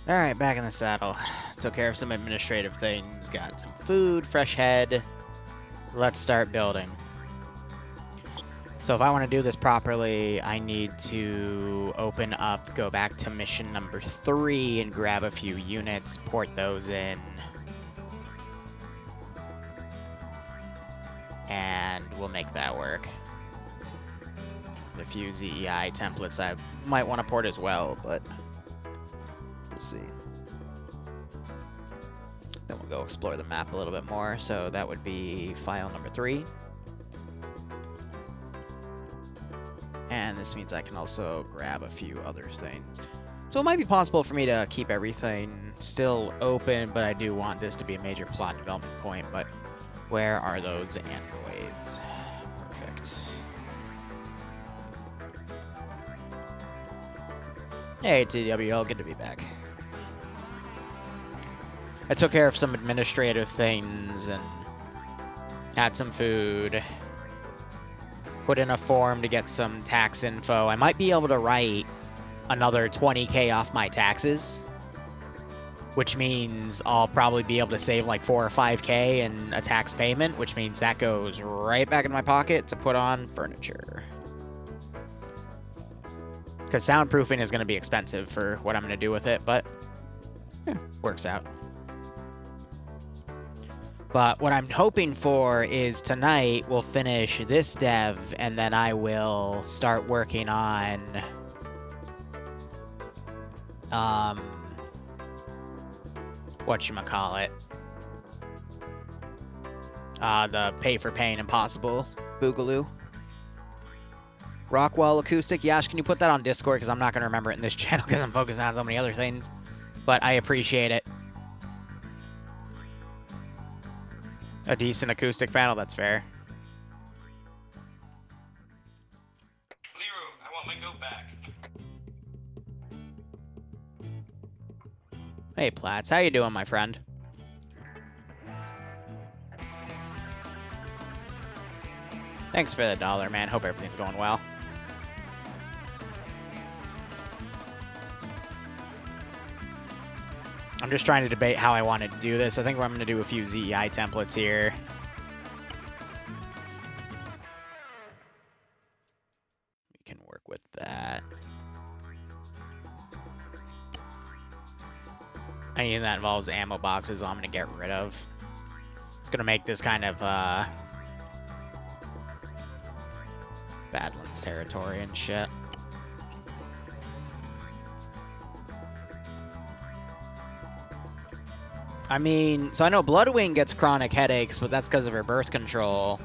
Alright, back in the saddle. Took care of some administrative things, got some food, fresh head. Let's start building. So if I want to do this properly, I need to open up, go back to mission number 3 and grab a few units, port those in. And we'll make that work. A few ZEI templates I might want to port as well, but we'll see. Then we'll go explore the map a little bit more. So that would be file number 3. And this means I can also grab a few other things. So it might be possible for me to keep everything still open, but I do want this to be a major plot development point. But where are those androids? Perfect. Hey, TWL, good to be back. I took care of some administrative things and had some food. Put in a form to get some tax info. I might be able to write another 20K off my taxes, which means I'll probably be able to save like 4 or 5K in a tax payment, which means that goes right back in my pocket to put on furniture. Because soundproofing is going to be expensive for what I'm going to do with it, but yeah, works out. But what I'm hoping for is tonight we'll finish this dev, and then I will start working on whatchamacallit, the Pay for Pain Impossible Boogaloo. Rockwall Acoustic, Yash, can you put that on Discord? Because I'm not going to remember it in this channel because I'm focusing on so many other things. But I appreciate it. A decent acoustic panel, that's fair. Liru, I want my goat back. Hey, Platts, how you doing, my friend? Thanks for the $1, man. Hope everything's going well. I'm just trying to debate how I want to do this. I think I'm going to do a few ZEI templates here. We can work with that. Anything that involves ammo boxes, I'm going to get rid of. It's going to make this kind of Badlands territory and shit. I mean, so I know Bloodwing gets chronic headaches, but that's because of her birth control.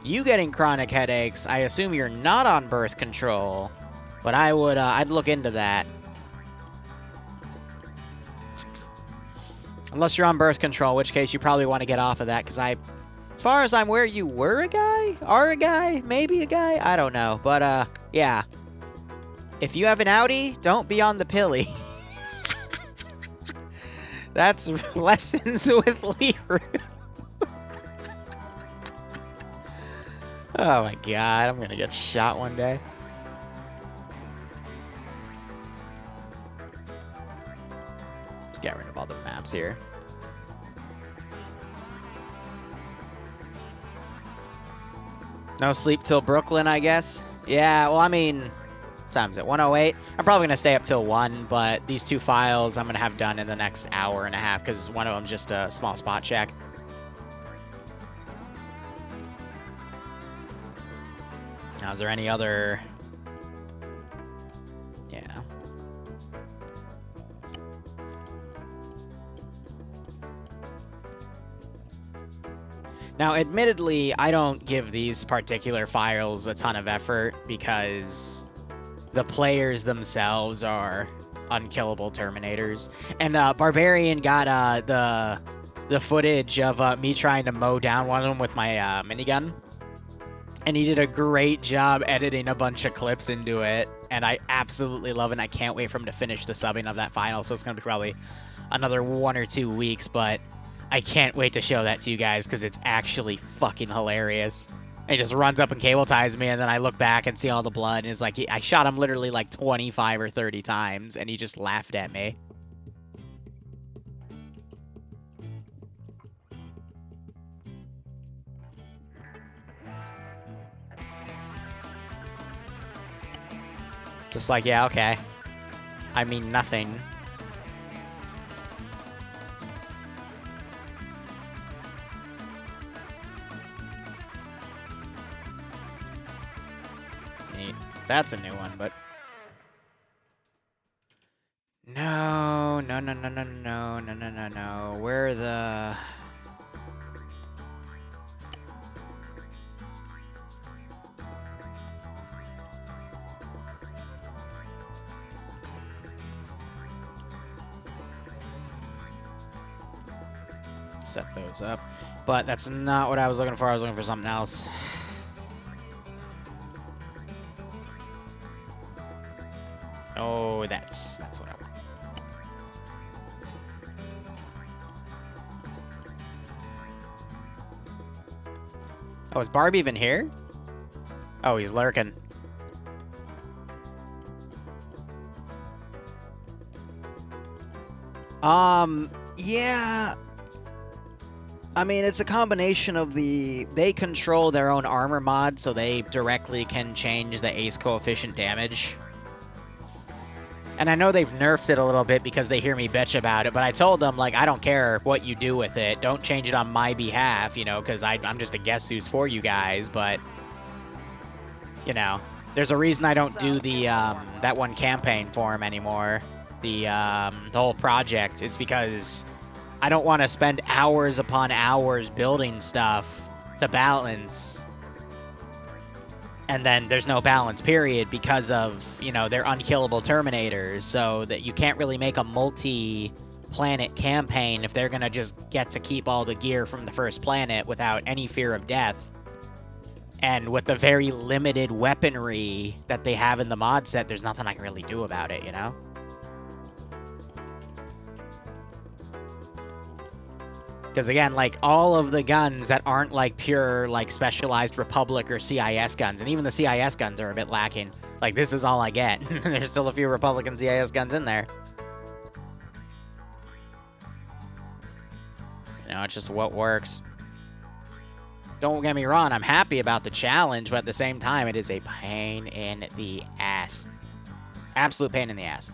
You getting chronic headaches, I assume you're not on birth control, but I would, I'd look into that. Unless you're on birth control, in which case you probably want to get off of that, because as far as I'm aware, you were a guy? Are a guy? Maybe a guy? I don't know, but, yeah. If you have an Audi, don't be on the pilly. That's lessons with Liru. Oh my god, I'm gonna get shot one day. Let's get rid of all the maps here. No sleep till Brooklyn, I guess. Yeah, well, I mean, time's at 1:08. I'm probably gonna stay up till 1, but these 2 files I'm gonna have done in the next hour and a half because one of them's just a small spot check. Now, is there any other? Yeah. Now, admittedly, I don't give these particular files a ton of effort because the players themselves are unkillable Terminators. And Barbarian got the footage of me trying to mow down one of them with my minigun. And he did a great job editing a bunch of clips into it. And I absolutely love it. And I can't wait for him to finish the subbing of that final. So it's going to be probably another 1 or 2 weeks. But I can't wait to show that to you guys because it's actually fucking hilarious. And he just runs up and cable ties me, and then I look back and see all the blood, and it's like, I shot him literally like 25 or 30 times, and he just laughed at me. Just like, yeah, okay. I mean nothing. Neat. That's a new one, but... No, no, no, no, no, no, no, no, no, no. Where are the... Set those up. But that's not what I was looking for. I was looking for something else. Oh, that's what I want. Oh, is Barb even here? Oh, he's lurking. Yeah. I mean, it's a combination of They control their own armor mod, so they directly can change the ace coefficient damage. And I know they've nerfed it a little bit because they hear me bitch about it, but I told them, like, I don't care what you do with it. Don't change it on my behalf, you know, because I'm just a guest who's for you guys, but, you know, there's a reason I don't do the, that one campaign for him anymore. The whole project. It's because I don't want to spend hours upon hours building stuff to balance, and then there's no balance, period, because of, you know, they're unkillable Terminators, so that you can't really make a multi-planet campaign if they're gonna just get to keep all the gear from the first planet without any fear of death. And with the very limited weaponry that they have in the mod set, there's nothing I can really do about it, you know? Because again, like, all of the guns that aren't, like, pure, like, specialized Republic or CIS guns, and even the CIS guns are a bit lacking. Like, this is all I get. There's still a few Republic and CIS guns in there. You know, it's just what works. Don't get me wrong, I'm happy about the challenge, but at the same time, it is a pain in the ass. Absolute pain in the ass.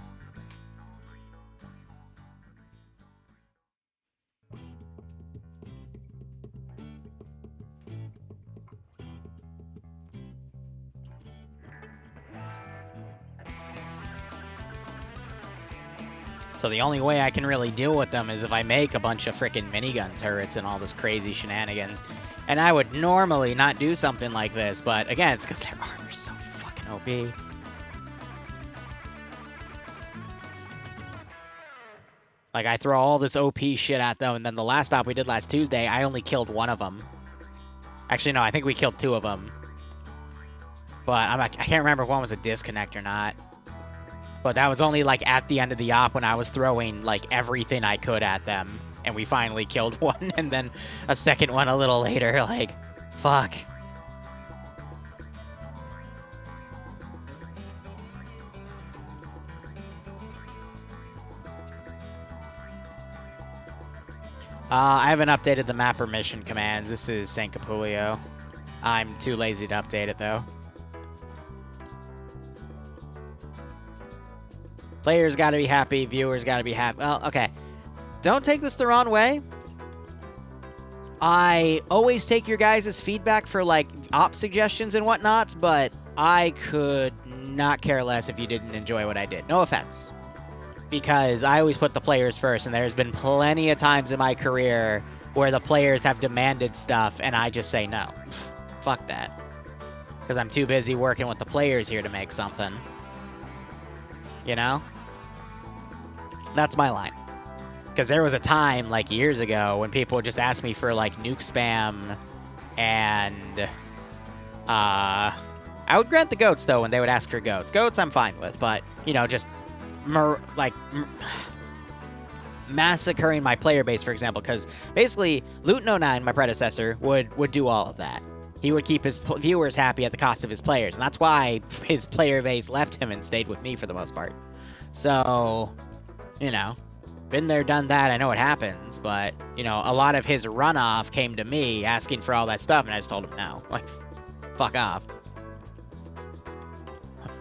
So the only way I can really deal with them is if I make a bunch of frickin' minigun turrets and all this crazy shenanigans. And I would normally not do something like this, but again, it's because their armor's so fucking OP. Like, I throw all this OP shit at them, and then the last stop we did last Tuesday, I only killed one of them. Actually, no, I think we killed two of them. But I can't remember if one was a disconnect or not. But that was only, like, at the end of the op when I was throwing, like, everything I could at them. And we finally killed one, and then a second one a little later. Like, fuck. I haven't updated the map or mission commands. This is San Capulio. I'm too lazy to update it, though. Players gotta be happy, viewers gotta be happy. Well, okay. Don't take this the wrong way. I always take your guys' feedback for, like, op suggestions and whatnots, but I could not care less if you didn't enjoy what I did. No offense. Because I always put the players first, and there's been plenty of times in my career where the players have demanded stuff, and I just say no. Fuck that. Because I'm too busy working with the players here to make something. You know? That's my line. Because there was a time, like, years ago when people would just ask me for, like, nuke spam, and I would grant the goats, though, when they would ask for goats. Goats I'm fine with, but, you know, just, massacring my player base, for example, because basically, Luton09, my predecessor, would do all of that. He would keep his viewers happy at the cost of his players, and that's why his player base left him and stayed with me for the most part. So, you know, been there, done that, I know what happens, but, you know, a lot of his runoff came to me asking for all that stuff, and I just told him no. Like, fuck off.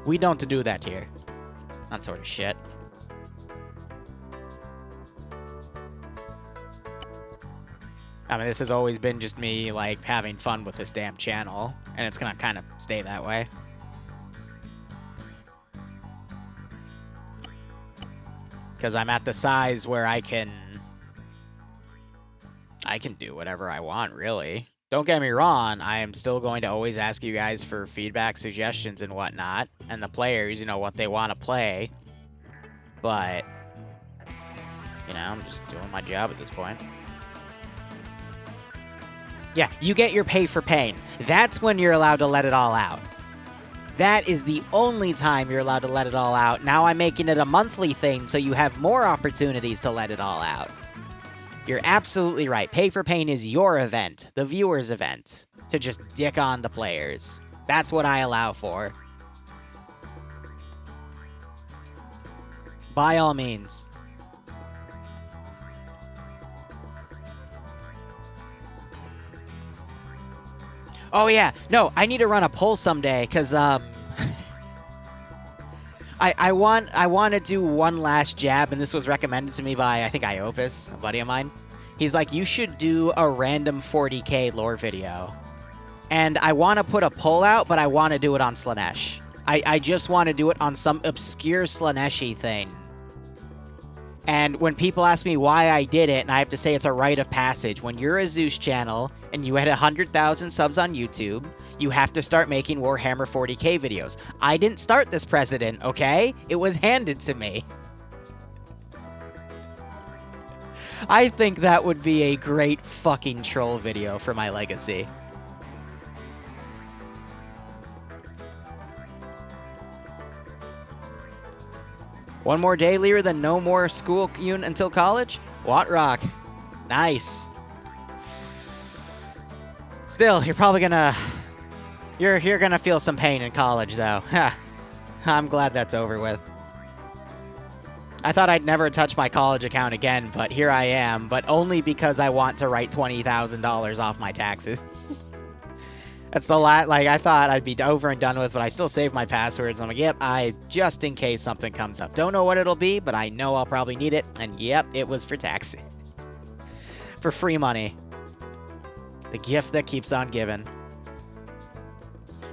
We don't do that here. That sort of shit. I mean, this has always been just me, like, having fun with this damn channel, and it's gonna kind of stay that way. Because I'm at the size where I can do whatever I want, really. Don't get me wrong, I am still going to always ask you guys for feedback, suggestions, and whatnot, and the players, you know, what they want to play. But, you know, I'm just doing my job at this point. Yeah, you get your pay for pain. That's when you're allowed to let it all out. That is the only time you're allowed to let it all out. Now I'm making it a monthly thing so you have more opportunities to let it all out. You're absolutely right. Pay for pain is your event, the viewer's event, to just dick on the players. That's what I allow for. By all means. Oh, yeah. No, I need to run a poll someday, because, I want to do one last jab, and this was recommended to me by, I think, Iopus, a buddy of mine. He's like, you should do a random 40k lore video. And I want to put a poll out, but I want to do it on Slaanesh. I just want to do it on some obscure Slaanesh-y thing. And when people ask me why I did it, and I have to say it's a rite of passage, when you're a Zeus channel and you had 100,000 subs on YouTube, you have to start making Warhammer 40k videos. I didn't start this precedent, okay? It was handed to me. I think that would be a great fucking troll video for my legacy. One more day, Liru, then no more school until college? What rock? Nice. Still, you're probably gonna... You're gonna feel some pain in college, though. I'm glad that's over with. I thought I'd never touch my college account again, but here I am. But only because I want to write $20,000 off my taxes. That's the last, like, I thought I'd be over and done with, but I still save my passwords. I'm like, yep, just in case something comes up. Don't know what it'll be, but I know I'll probably need it. And yep, it was for taxes. For free money. The gift that keeps on giving.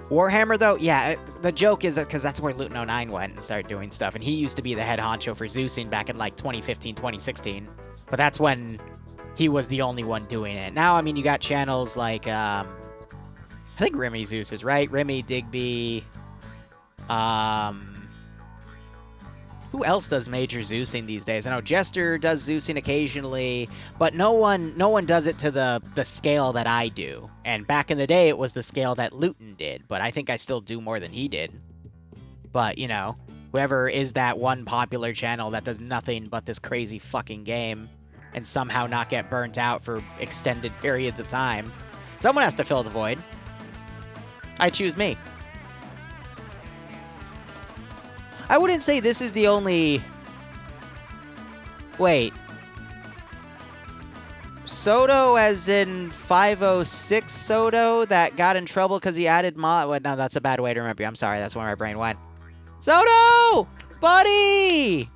Warhammer, though, yeah, the joke is that because that's where Luton09 went and started doing stuff. And he used to be the head honcho for Zeusing back in, like, 2015, 2016. But that's when he was the only one doing it. Now, I mean, you got channels like, I think Remy Zeus is right. Remy, Digby. Who else does major Zeusing these days? I know Jester does Zeusing occasionally, but no one does it to the scale that I do. And back in the day, it was the scale that Luton did, but I think I still do more than he did. But, you know, whoever is that one popular channel that does nothing but this crazy fucking game and somehow not get burnt out for extended periods of time, someone has to fill the void. I choose me. I wouldn't say this is the only... Wait. Soto as in 506 Soto that got in trouble because he added mod... Well, no, that's a bad way to remember you. I'm sorry, that's where my brain went. Soto! Buddy!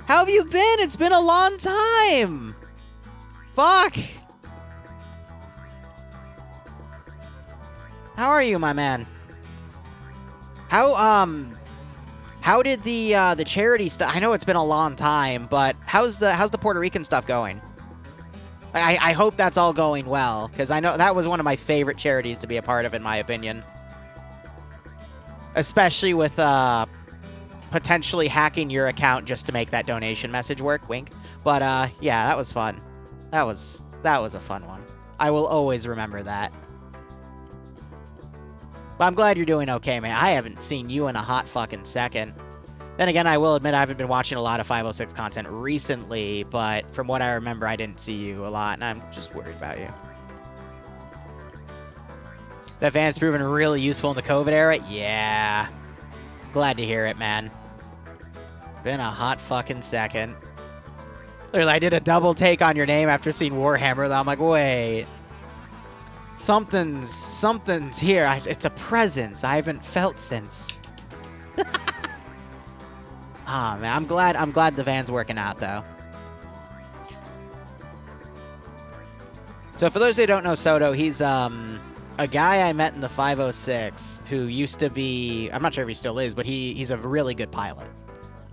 How have you been? It's been a long time! Fuck! How are you, my man? How did the charity stuff? I know it's been a long time, but how's the Puerto Rican stuff going? I hope that's all going well, because I know that was one of my favorite charities to be a part of, in my opinion. Especially with potentially hacking your account just to make that donation message work. Wink. But yeah, that was fun. That was a fun one. I will always remember that. But I'm glad you're doing okay, man. I haven't seen you in a hot fucking second. Then again, I will admit I haven't been watching a lot of 506 content recently, but from what I remember, I didn't see you a lot, and I'm just worried about you. That van's proven really useful in the COVID era? Yeah. Glad to hear it, man. Been a hot fucking second. Literally, I did a double take on your name after seeing Warhammer, though. I'm like, wait. Something's here. It's a presence I haven't felt since. Ah, man, I'm glad the van's working out, though. So for those who don't know Soto, he's a guy I met in the 506 who used to be, I'm not sure if he still is, but he's a really good pilot.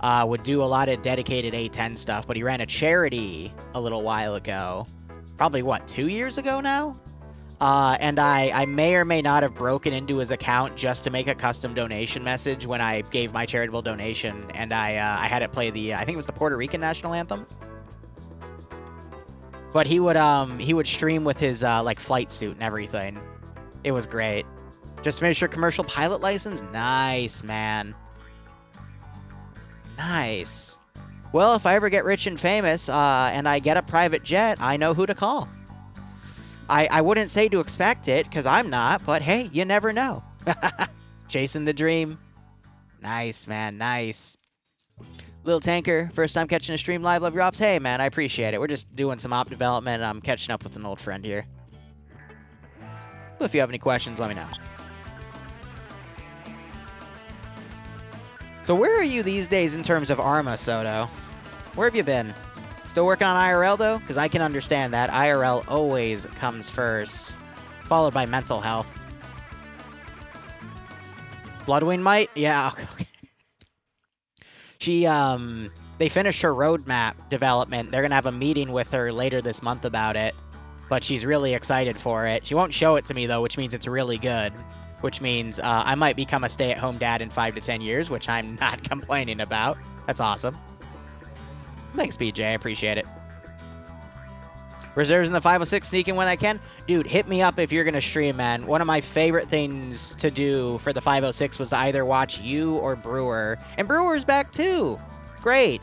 Would do a lot of dedicated A10 stuff, but he ran a charity a little while ago. Probably, what, 2 years ago now? And I may or may not have broken into his account just to make a custom donation message when I gave my charitable donation, and I had it play the, I think it was the Puerto Rican national anthem. But he would stream with his like flight suit and everything. It was great. Just finished your commercial pilot license? Nice, man. Nice. Well, if I ever get rich and famous and I get a private jet, I know who to call. I wouldn't say to expect it, because I'm not, but hey, you never know. Chasing the dream. Nice, man, nice. Little Tanker, first time catching a stream live, love your ops. Hey, man, I appreciate it. We're just doing some op development, and I'm catching up with an old friend here. But if you have any questions, let me know. So where are you these days in terms of Arma, Soto? Where have you been? Still working on IRL, though? Because I can understand that. IRL always comes first, followed by mental health. Bloodwing might? Yeah, okay. She, they finished her roadmap development. They're going to have a meeting with her later this month about it, but she's really excited for it. She won't show it to me, though, which means it's really good, which means I might become a stay-at-home dad in 5 to 10 years, which I'm not complaining about. That's awesome. Thanks, BJ. I appreciate it. Reserves in the 506, sneaking when I can. Dude, hit me up if you're going to stream, man. One of my favorite things to do for the 506 was to either watch you or Brewer. And Brewer's back, too. It's great.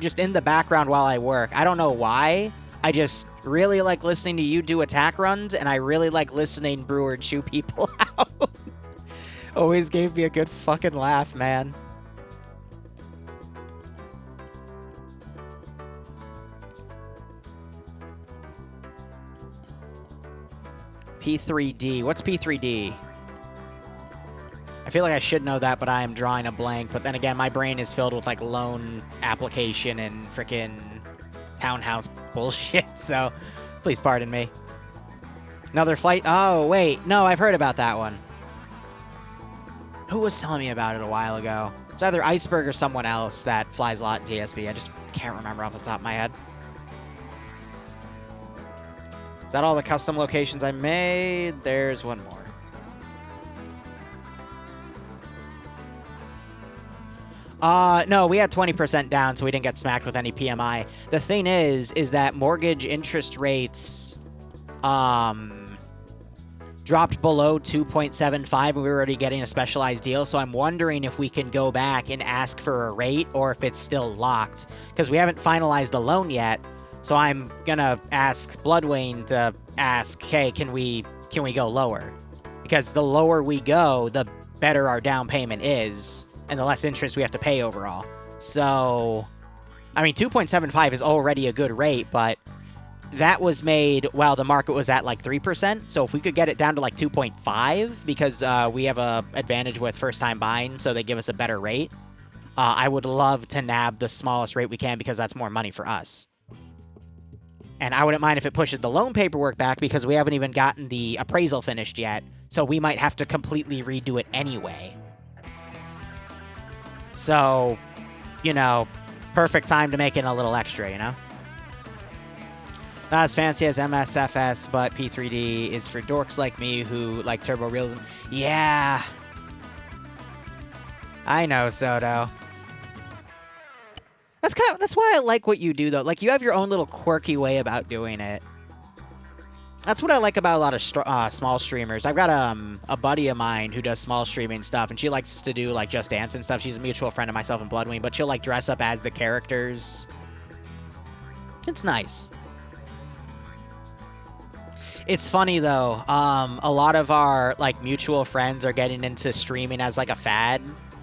Just in the background while I work. I don't know why. I just really like listening to you do attack runs, and I really like listening Brewer chew people out. Always gave me a good fucking laugh, man. P3D. What's P3D? I feel like I should know that, but I am drawing a blank. But then again, my brain is filled with, like, loan application and frickin' townhouse bullshit, so please pardon me. Another flight? Oh, wait. No, I've heard about that one. Who was telling me about it a while ago? It's either Iceberg or someone else that flies LAAT and TSB. I just can't remember off the top of my head. Is that all the custom locations I made? There's one more. No, we had 20% down, so we didn't get smacked with any PMI. The thing is that mortgage interest rates dropped below 2.75, and we were already getting a specialized deal, so I'm wondering if we can go back and ask for a rate, or if it's still locked, because we haven't finalized the loan yet. So I'm gonna ask Bloodwing to ask, hey, can we go lower? Because the lower we go, the better our down payment is, and the less interest we have to pay overall. So, I mean, 2.75 is already a good rate, but that was made while the market was at like 3%. So if we could get it down to like 2.5, because we have a advantage with first-time buying, so they give us a better rate, I would love to nab the smallest rate we can, because that's more money for us. And I wouldn't mind if it pushes the loan paperwork back, because we haven't even gotten the appraisal finished yet. So we might have to completely redo it anyway. So, you know, perfect time to make in a little extra, you know? Not as fancy as MSFS, but P3D is for dorks like me who like turbo realism. Yeah. I know, Soto. That's why I like what you do, though. Like, you have your own little quirky way about doing it. That's what I like about a lot of small streamers. I've got a buddy of mine who does small streaming stuff, and she likes to do, like, Just Dance and stuff. She's a mutual friend of myself and Bloodwing, but she'll, like, dress up as the characters. It's nice. It's funny, though. A lot of our, like, mutual friends are getting into streaming as, like, a fad,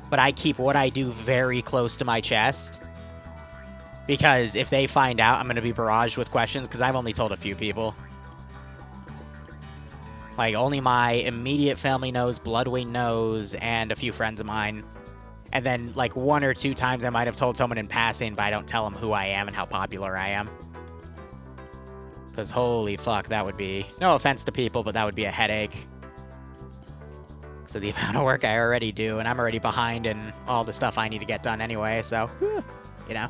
but I keep what I do very close to my chest. Because if they find out, I'm going to be barraged with questions, because I've only told a few people. Like, only my immediate family knows, Bloodwing knows, and a few friends of mine. And then, like, 1 or 2 times I might have told someone in passing, but I don't tell them who I am and how popular I am. Because holy fuck, that would be... No offense to people, but that would be a headache. So the amount of work I already do, and I'm already behind in all the stuff I need to get done anyway, so... You know.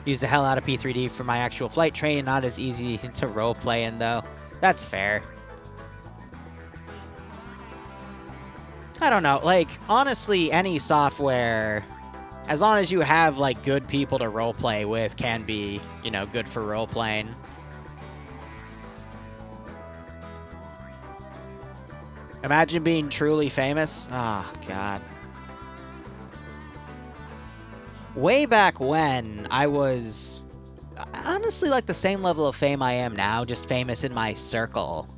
Use the hell out of P3D for my actual flight training. Not as easy to roleplay in, though. That's fair. I don't know. Like, honestly, any software... As long as you have, like, good people to roleplay with can be, you know, good for roleplaying. Imagine being truly famous. Oh, God. Way back when, I was honestly like the same level of fame I am now, just famous in my circle.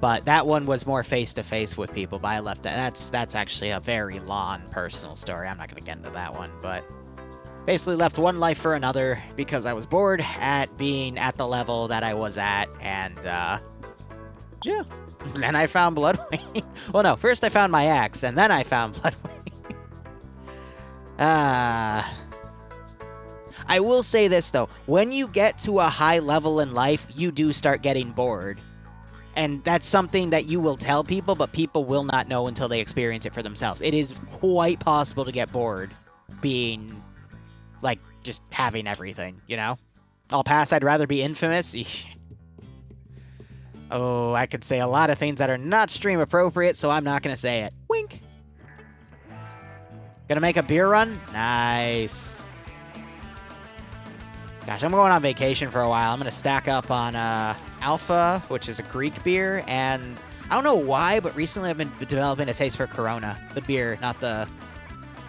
But that one was more face-to-face with people, but I left that. That's actually a very long personal story. I'm not going to get into that one, but basically left one life for another because I was bored at being at the level that I was at, and, yeah. Then I found Bloodwing. Well, no, first I found my axe, and then I found Bloodwing. I will say this, though. When you get to a high level in life, you do start getting bored. And that's something that you will tell people, but people will not know until they experience it for themselves. It is quite possible to get bored being, like, just having everything, you know? I'll pass, I'd rather be infamous. Oh, I could say a lot of things that are not stream appropriate, so I'm not going to say it. Wink. Gonna make a beer run? Nice. Gosh, I'm going on vacation for a while. I'm going to stack up on Alpha, which is a Greek beer, and I don't know why, but recently I've been developing a taste for Corona. The beer, not the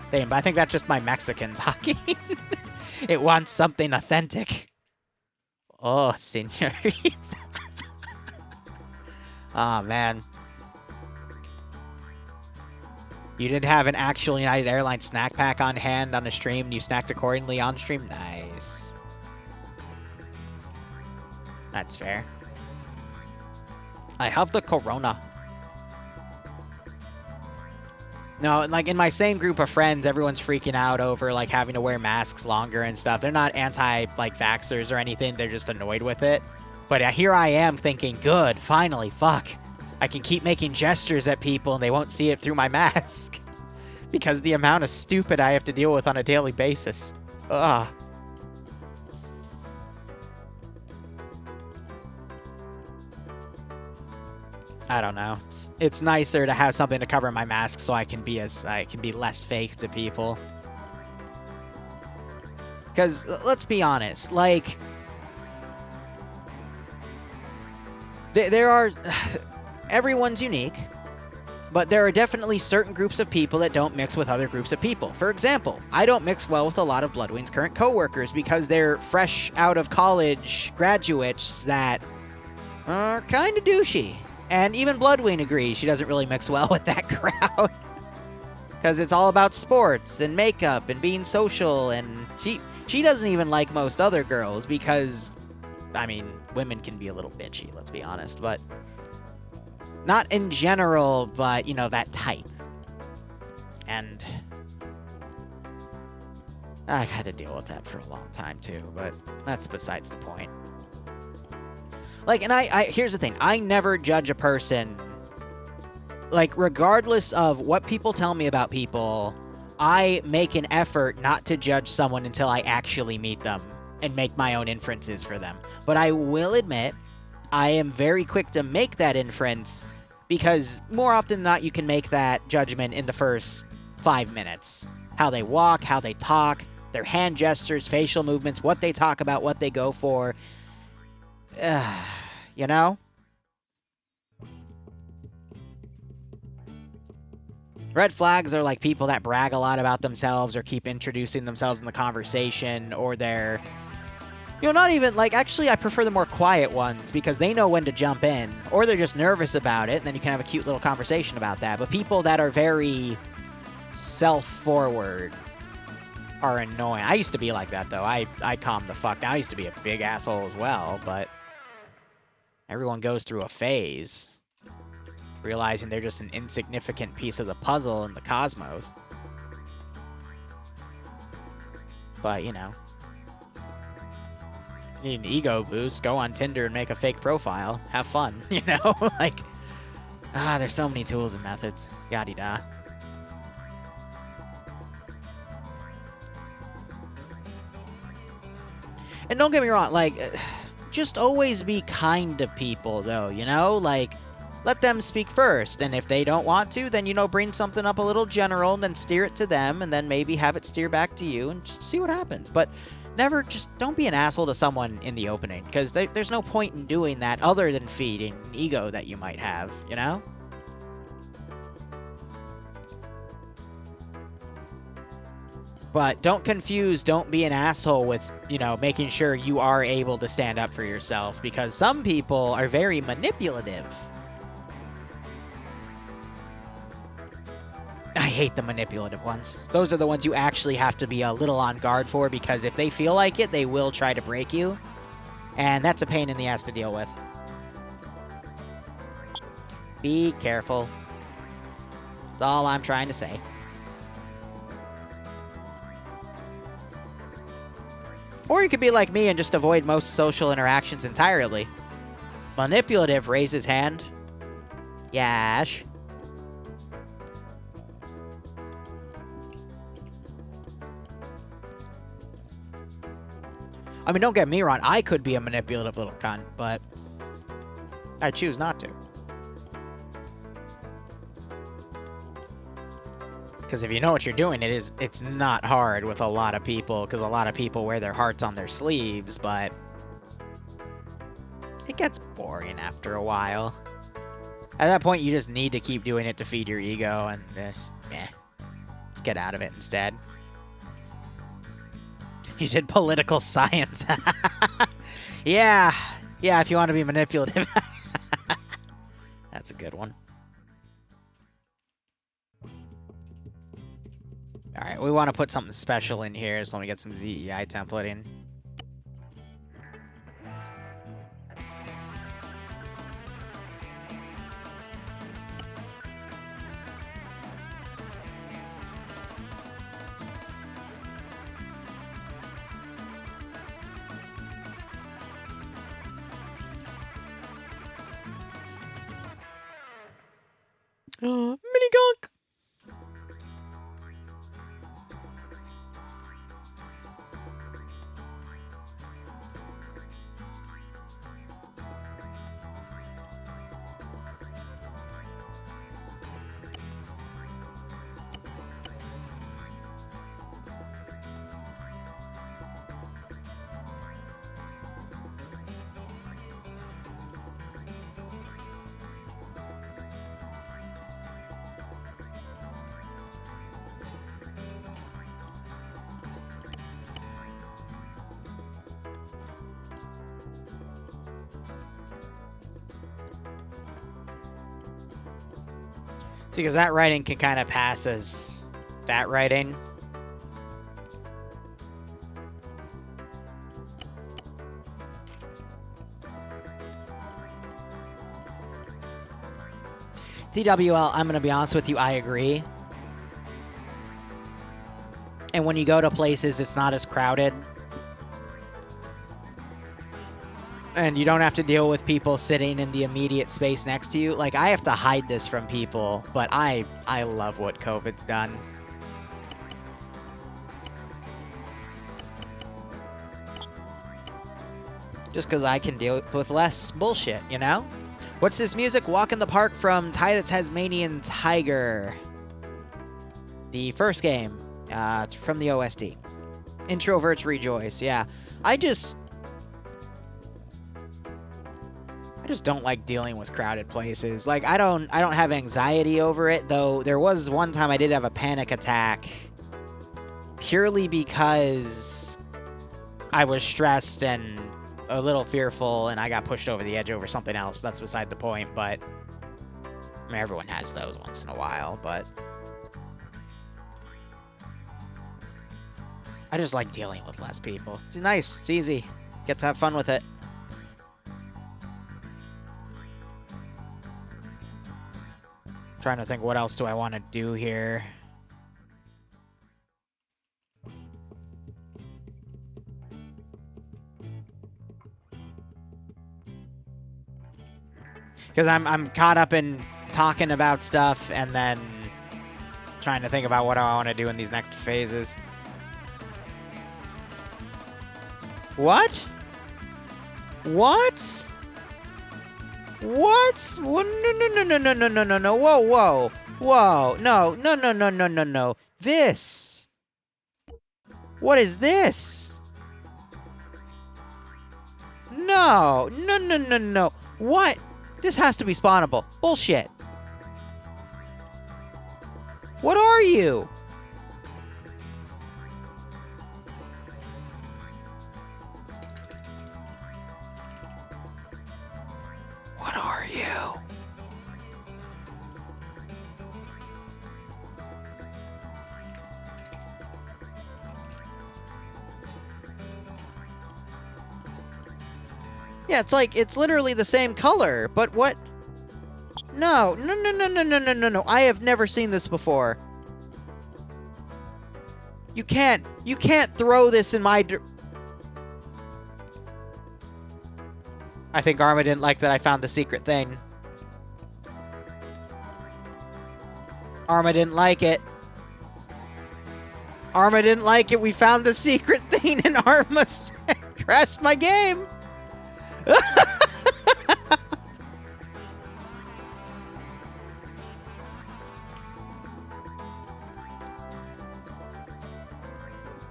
thing, but I think that's just my Mexican talking. It wants something authentic. Oh, senoritas. Oh, man. You did have an actual United Airlines snack pack on hand on the stream, and you snacked accordingly on stream? Nice. That's fair. I have the Corona. No, like, in my same group of friends, everyone's freaking out over, like, having to wear masks longer and stuff. They're not anti, like, vaxxers or anything. They're just annoyed with it. But here I am thinking, good, finally, fuck. I can keep making gestures at people and they won't see it through my mask. Because the amount of stupid I have to deal with on a daily basis. Ugh. I don't know. It's nicer to have something to cover my mask so I can be less fake to people. Because let's be honest, like, there are everyone's unique, but there are definitely certain groups of people that don't mix with other groups of people. For example, I don't mix well with a lot of Bloodwing's current coworkers because they're fresh out of college graduates that are kind of douchey. And even Bloodwing agrees she doesn't really mix well with that crowd. Because it's all about sports and makeup and being social, and she doesn't even like most other girls because, I mean, women can be a little bitchy, let's be honest, but not in general, but, you know, that type. And I've had to deal with that for a long time too, but that's besides the point. Like, and I here's the thing. I never judge a person. Like, regardless of what people tell me about people, I make an effort not to judge someone until I actually meet them and make my own inferences for them. But I will admit, I am very quick to make that inference because more often than not, you can make that judgment in the first 5 minutes. How they walk, how they talk, their hand gestures, facial movements, what they talk about, what they go for. You know? Red flags are like people that brag a lot about themselves or keep introducing themselves in the conversation, or they're, you know, not even, like, actually I prefer the more quiet ones because they know when to jump in, or they're just nervous about it, and then you can have a cute little conversation about that. But people that are very self-forward are annoying. I used to be like that, though. I calmed the fuck down. I used to be a big asshole as well, but everyone goes through a phase. realizing they're just an insignificant piece of the puzzle in the cosmos. But, you know, you need an ego boost, go on Tinder and make a fake profile. Have fun, you know? Like, there's so many tools and methods. Yada-da. And don't get me wrong, like, just always be kind to people, though, you know? Like, let them speak first, and if they don't want to, then, you know, bring something up a little general, and then steer it to them, and then maybe have it steer back to you, and just see what happens. But never, just don't be an asshole to someone in the opening, because there's no point in doing that other than feeding an ego that you might have, you know? But don't confuse, don't be an asshole with, you know, making sure you are able to stand up for yourself, because some people are very manipulative. I hate the manipulative ones. Those are the ones you actually have to be a little on guard for, because if they feel like it, they will try to break you. And that's a pain in the ass to deal with. Be careful. That's all I'm trying to say. Or you could be like me and just avoid most social interactions entirely. Manipulative, raise his hand. Yash. I mean, don't get me wrong, I could be a manipulative little cunt, but I choose not to. Because if you know what you're doing, it's not hard with a lot of people, because a lot of people wear their hearts on their sleeves, but it gets boring after a while. At that point, you just need to keep doing it to feed your ego, and just get out of it instead. You did political science. Yeah, if you want to be manipulative. That's a good one. Alright, we want to put something special in here, so let me get some ZEI template in. Mini gunk. See, because that writing can kind of pass as that writing. TWL, I'm going to be honest with you, I agree. And when you go to places, it's not as crowded. And you don't have to deal with people sitting in the immediate space next to you. Like, I have to hide this from people, but I love what COVID's done. Just because I can deal with less bullshit, you know? What's this music? Walk in the Park from Ty the Tasmanian Tiger. The first game from the OST. Introverts Rejoice, yeah. I just don't like dealing with crowded places. Like, I don't have anxiety over it, though there was one time I did have a panic attack purely because I was stressed and a little fearful and I got pushed over the edge over something else. That's beside the point, but I mean, everyone has those once in a while, but I just like dealing with less people. It's nice. It's easy. Get to have fun with it. Trying to think, what else do I want to do here? Because I'm caught up in talking about stuff and then trying to think about what I want to do in these next phases. What? What? What? No, no. Whoa. No. This. What is this? No. What? This has to be spawnable. Bullshit. What are you? What are you? Yeah, it's literally the same color, but what? No. I have never seen this before. You can't throw this in my I think Arma didn't like that I found the secret thing. Arma didn't like it. Arma didn't like it. We found the secret thing and Arma crashed my game.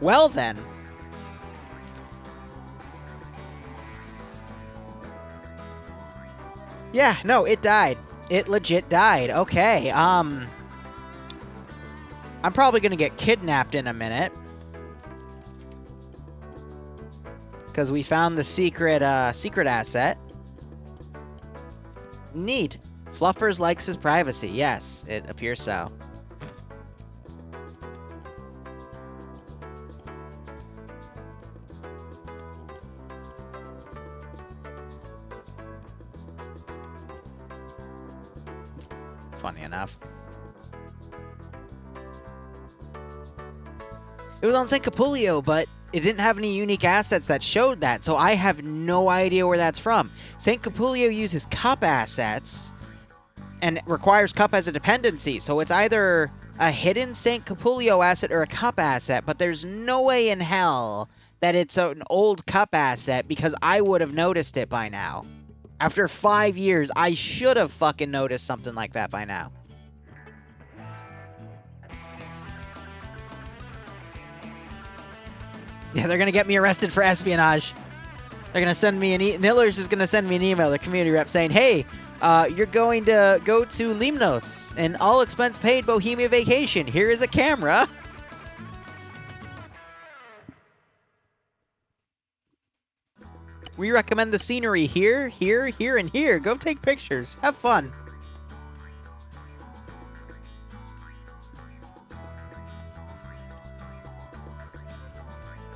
Well then. Yeah, no, it died. It legit died. Okay, I'm probably gonna get kidnapped in a minute. Because we found the secret asset. Neat. Fluffers likes his privacy. Yes, it appears so. Funny enough. It was on St. Capulio, but it didn't have any unique assets that showed that, so I have no idea where that's from. St. Capulio uses cup assets and requires cup as a dependency, so it's either a hidden St. Capulio asset or a cup asset, but there's no way in hell that it's an old cup asset because I would have noticed it by now. After 5 years, I should have fucking noticed something like that by now. Yeah, they're gonna get me arrested for espionage. They're gonna send me Nillers is gonna send me an email, the community rep, saying, hey, you're going to go to Limnos, an all-expense paid Bohemia vacation. Here is a camera. We recommend the scenery here, and here. Go take pictures. Have fun.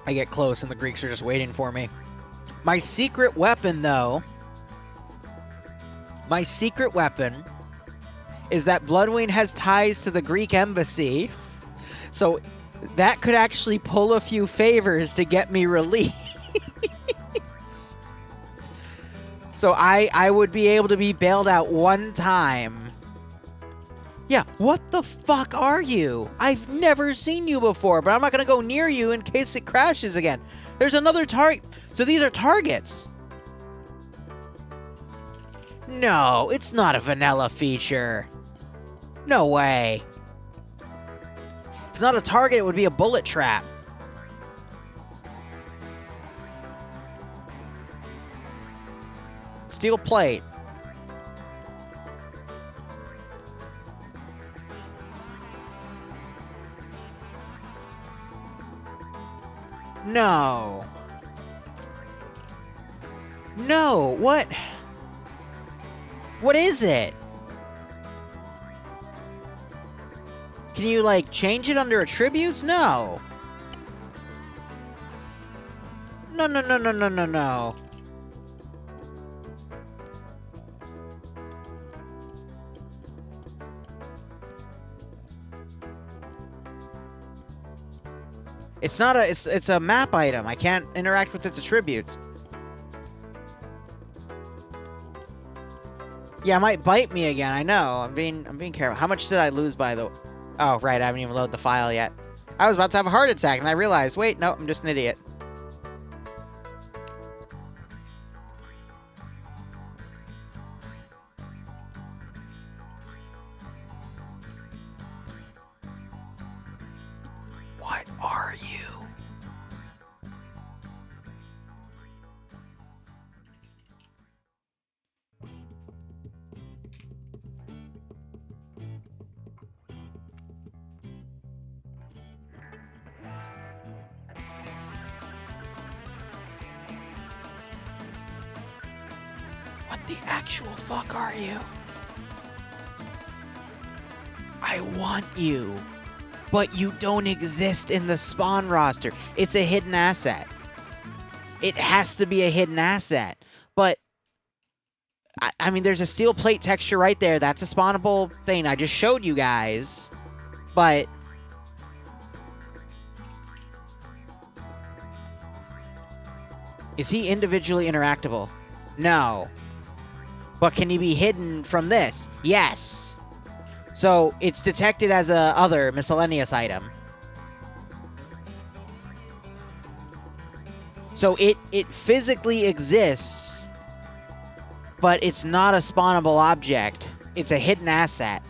I get close and the Greeks are just waiting for me. My secret weapon, though... My secret weapon is that Bloodwing has ties to the Greek embassy. So that could actually pull a few favors to get me released. So I would be able to be bailed out one time. Yeah, what the fuck are you? I've never seen you before, but I'm not going to go near you in case it crashes again. There's another target. So these are targets. No, it's not a vanilla feature. No way. If it's not a target, it would be a bullet trap. Steel plate. No. No, what? What is it? Can you, like, change it under attributes? No. No. It's not a, it's a map item. I can't interact with its attributes. Yeah, it might bite me again. I know. I'm being careful. How much did I lose by the... Oh, right. I haven't even loaded the file yet. I was about to have a heart attack, and I realized, wait, no, I'm just an idiot. What are you? What the actual fuck are you? I want you. But you don't exist in the spawn roster. It's a hidden asset. It has to be a hidden asset. But, I mean, there's a steel plate texture right there. That's a spawnable thing. I just showed you guys. But... is he individually interactable? No. But can he be hidden from this? Yes. So, it's detected as a other miscellaneous item. So, it physically exists, but it's not a spawnable object. It's a hidden asset.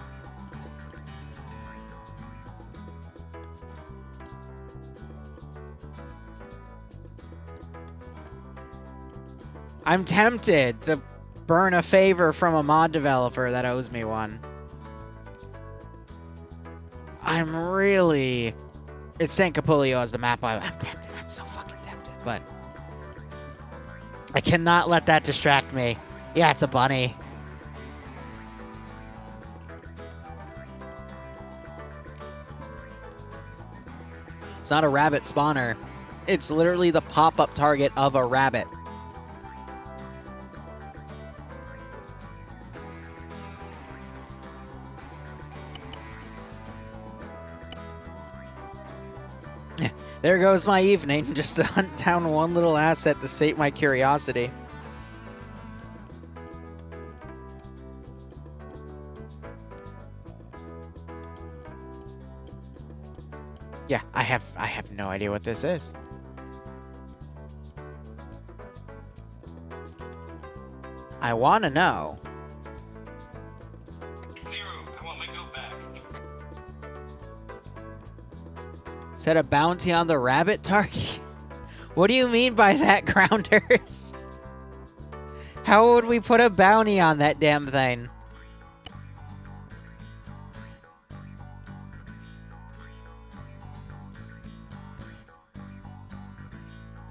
I'm tempted to burn a favor from a mod developer that owes me one. I'm really... It's San Capulio as the map. I'm tempted. I'm so fucking tempted. But... I cannot let that distract me. Yeah, it's a bunny. It's not a rabbit spawner. It's literally the pop-up target of a rabbit. There goes my evening, just to hunt down one little asset to sate my curiosity. Yeah, I have no idea what this is. I want to know. Liru, come on, let go back. Set a bounty on the rabbit target? What do you mean by that, Grounders? How would we put a bounty on that damn thing?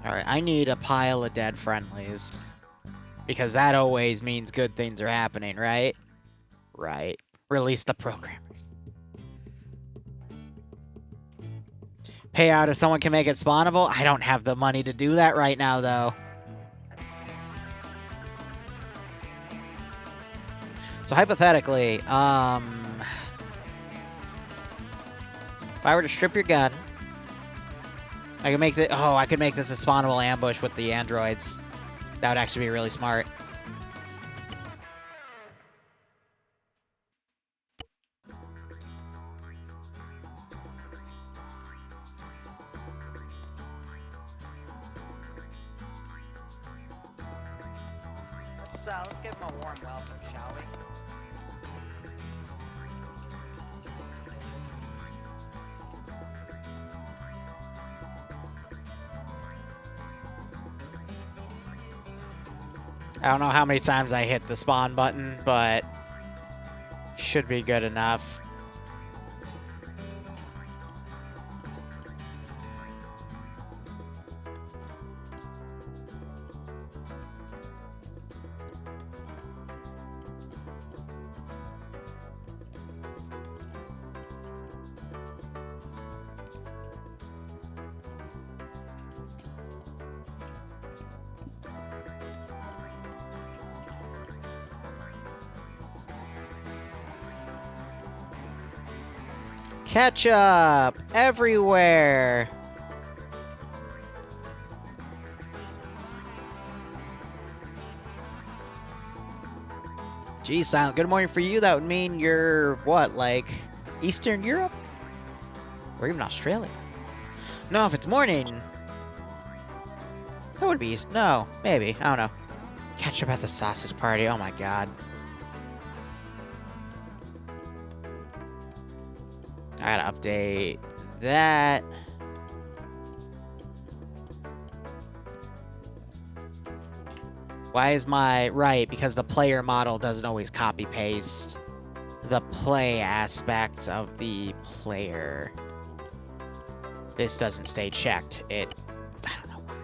Alright, I need a pile of dead friendlies. Because that always means good things are happening, right? Right. Release the programmers. Payout if someone can make it spawnable? I don't have the money to do that right now, though. So hypothetically, if I were to strip your gun, I could make the I could make this a spawnable ambush with the androids. That would actually be really smart. Let's give him a warm welcome, shall we? I don't know how many times I hit the spawn button, but should be good enough. Ketchup everywhere. Geez, Silent, good morning for you. That would mean you're, what, like, Eastern Europe? Or even Australia? No, if it's morning... That would be East. No, maybe. I don't know. Catch up at the sausage party. Oh my god. I gotta update that. Why is my... Right, because the player model doesn't always copy-paste the play aspect of the player. This doesn't stay checked. It... I don't know why.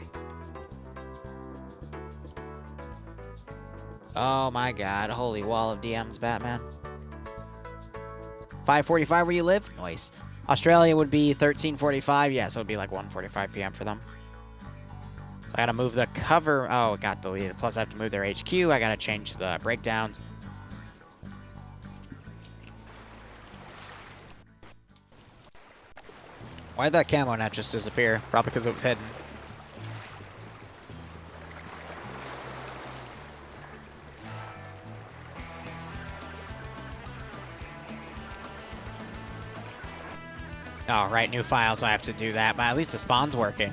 Oh my god. Holy wall of DMs, Batman. 5:45 where you live? Nice. Australia would be 13:45. Yeah, so it would be like 1:45 p.m. for them. So I gotta move the cover. Oh, it got deleted. Plus I have to move their HQ. I gotta change the breakdowns. Why'd that camo not just disappear? Probably because it was hidden. Oh, right, new file, so I have to do that. But at least the spawn's working.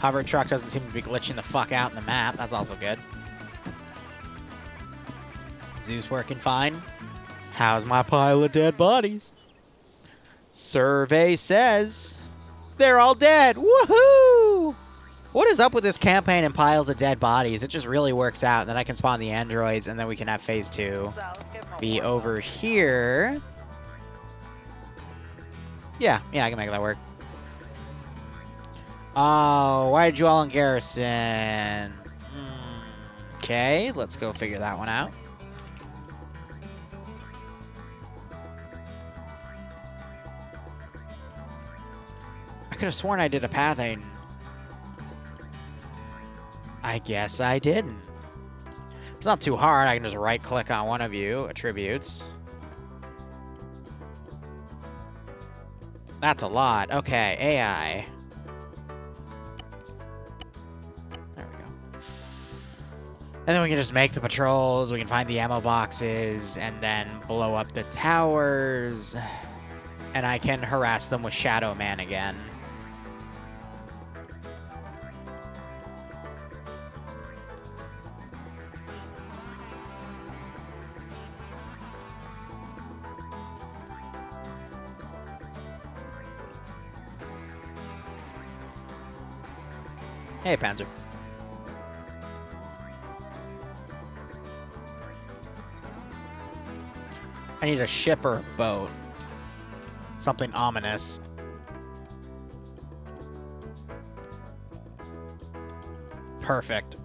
Hover truck doesn't seem to be glitching the fuck out in the map. That's also good. Zoo's working fine. How's my pile of dead bodies? Survey says they're all dead. Woohoo! What is up with this campaign and piles of dead bodies? It just really works out. And then I can spawn the androids, and then we can have phase 2 be over here. Yeah, I can make that work. Oh, why did you all in garrison? Okay, let's go figure that one out. I could have sworn I did a pathing. I guess I didn't. It's not too hard. I can just right-click on one of you, attributes. That's a lot. Okay, AI. There we go. And then we can just make the patrols, we can find the ammo boxes, and then blow up the towers. And I can harass them with Shadow Man again. Hey, Panzer. I need a ship or a boat. Something ominous. Perfect.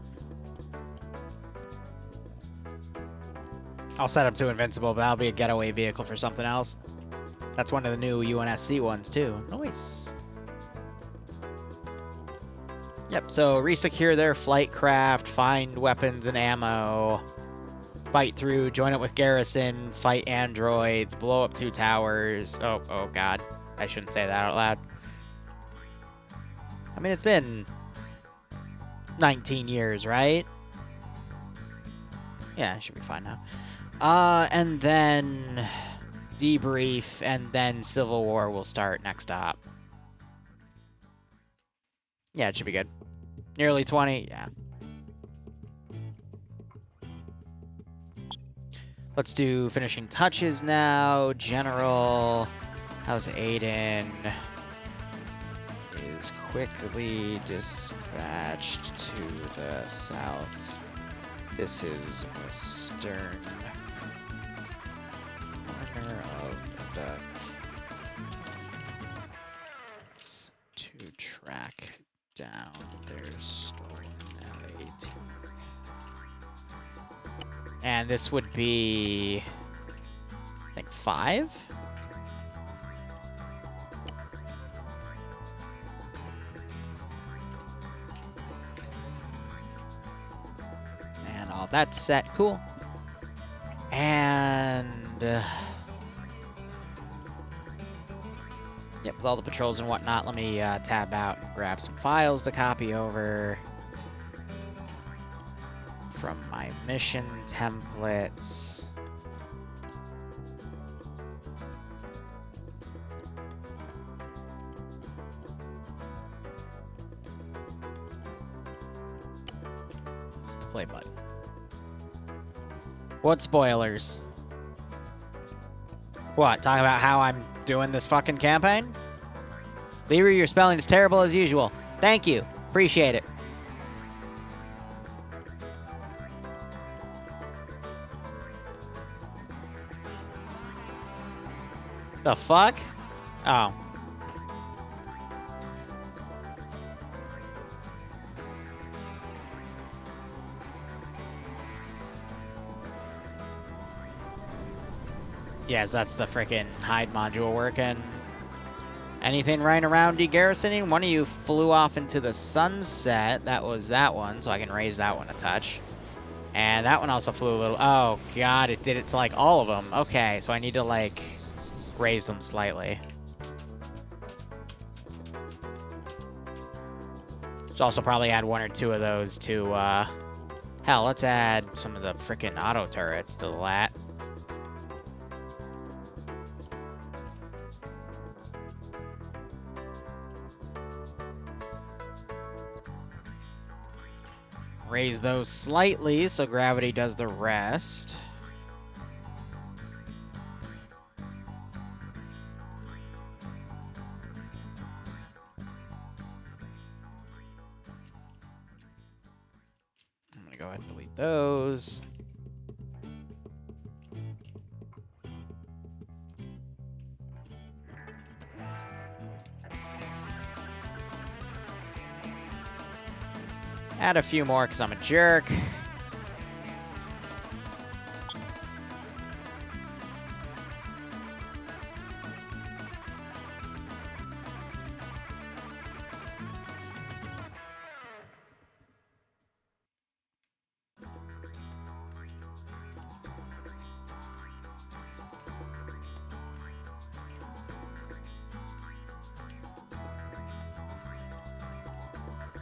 I'll set up to Invincible, but that'll be a getaway vehicle for something else. That's one of the new UNSC ones, too. Nice. Yep, so resecure their flight craft, find weapons and ammo, fight through, join it with garrison, fight androids, blow up 2 towers. Oh god. I shouldn't say that out loud. I mean, it's been 19 years, right? Yeah, it should be fine now. And then debrief, and then Civil War will start next stop. Yeah, it should be good. Nearly 20, yeah. Let's do finishing touches now. General, how's Aiden? Is quickly dispatched to the south. This is western corner of the to track down their story in LAAT. And this would be, I think, 5? And all that's set. Cool. And... yep, with all the patrols and whatnot, let me tab out and grab some files to copy over from my mission templates. Play button. What spoilers? What? Talking about how I'm doing this fucking campaign? Liru, your spelling is terrible as usual. Thank you. Appreciate it. The fuck? Oh. Yes, that's the frickin' hide module working. Anything running around de-garrisoning? One of you flew off into the sunset. That was that one, so I can raise that one a touch. And that one also flew a little... Oh, God, it did it to, like, all of them. Okay, so I need to, like, raise them slightly. Should also probably add one or two of those to, hell, let's add some of the frickin' auto turrets to the LAAT. Raise those slightly so gravity does the rest. I'm gonna go ahead and delete those. Add a few more because I'm a jerk.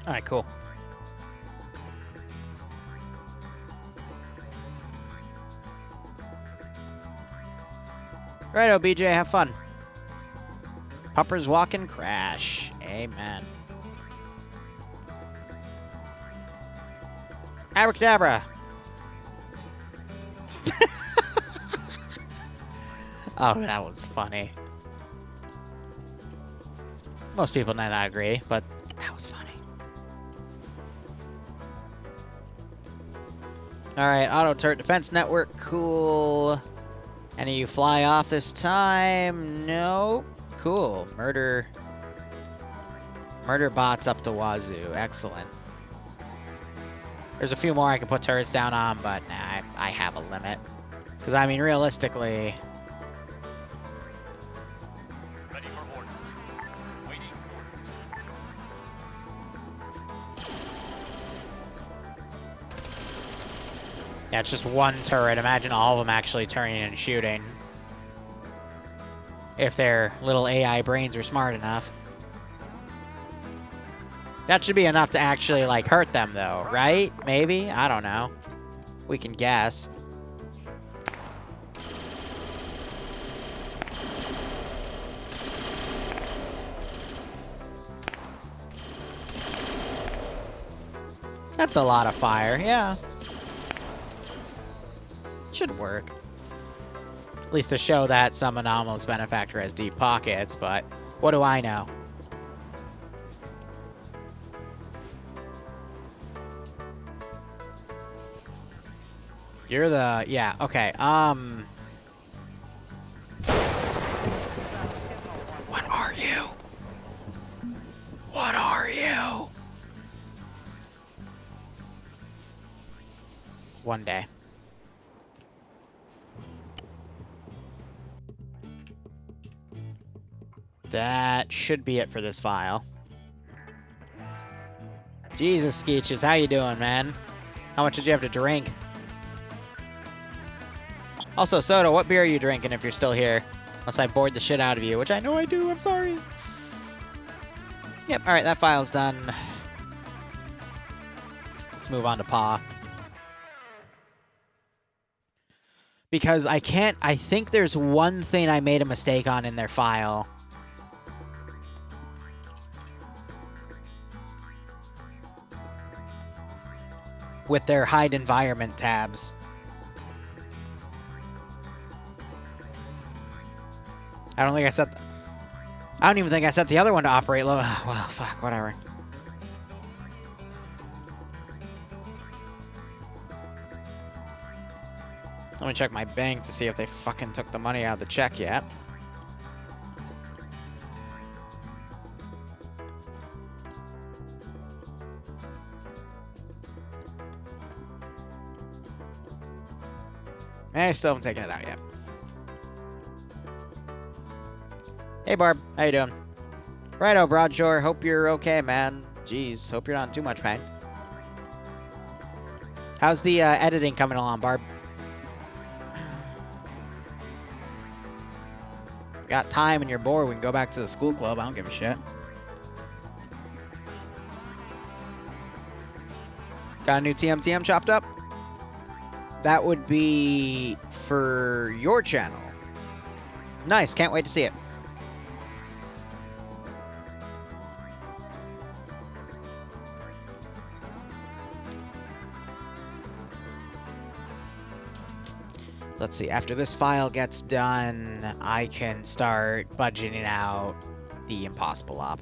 All right, cool. Righto, BJ, have fun. Puppers walk and crash. Amen. Abracadabra. Oh, that was funny. Most people might not agree, but that was funny. Alright, auto turret defense network, cool. Any of you fly off this time? No. Cool. Murder bots up to wazoo. Excellent. There's a few more I can put turrets down on, but nah, I have a limit. Because, I mean, realistically... Ready for orders. Waiting. Yeah, it's just one turret. Imagine all of them actually turning and shooting. If their little AI brains are smart enough. That should be enough to actually, like, hurt them, though, right? Maybe? I don't know. We can guess. That's a lot of fire, yeah. Should work. At least to show that some anomalous benefactor has deep pockets, but what do I know? You're the... yeah, okay, What are you? What are you? One day. That should be it for this file. Jesus, Skeeches, how you doing, man? How much did you have to drink? Also, Soda, what beer are you drinking if you're still here? Unless I bored the shit out of you, which I know I do, I'm sorry. Yep, alright, that file's done. Let's move on to Paw. Because I can't... I think there's one thing I made a mistake on in their file. With their hide environment tabs. I don't think I set... I don't even think I set the other one to operate low. Well, fuck, whatever. Let me check my bank to see if they fucking took the money out of the check yet. I still haven't taken it out yet. Hey, Barb. How you doing? Righto, Broadshore. Hope you're okay, man. Jeez, hope you're not in too much pain. How's the editing coming along, Barb? Got time and you're bored, we can go back to the school club. I don't give a shit. Got a new TMTM chopped up? That would be for your channel. Nice, can't wait to see it. Let's see, after this file gets done, I can start budgeting out the impossible op.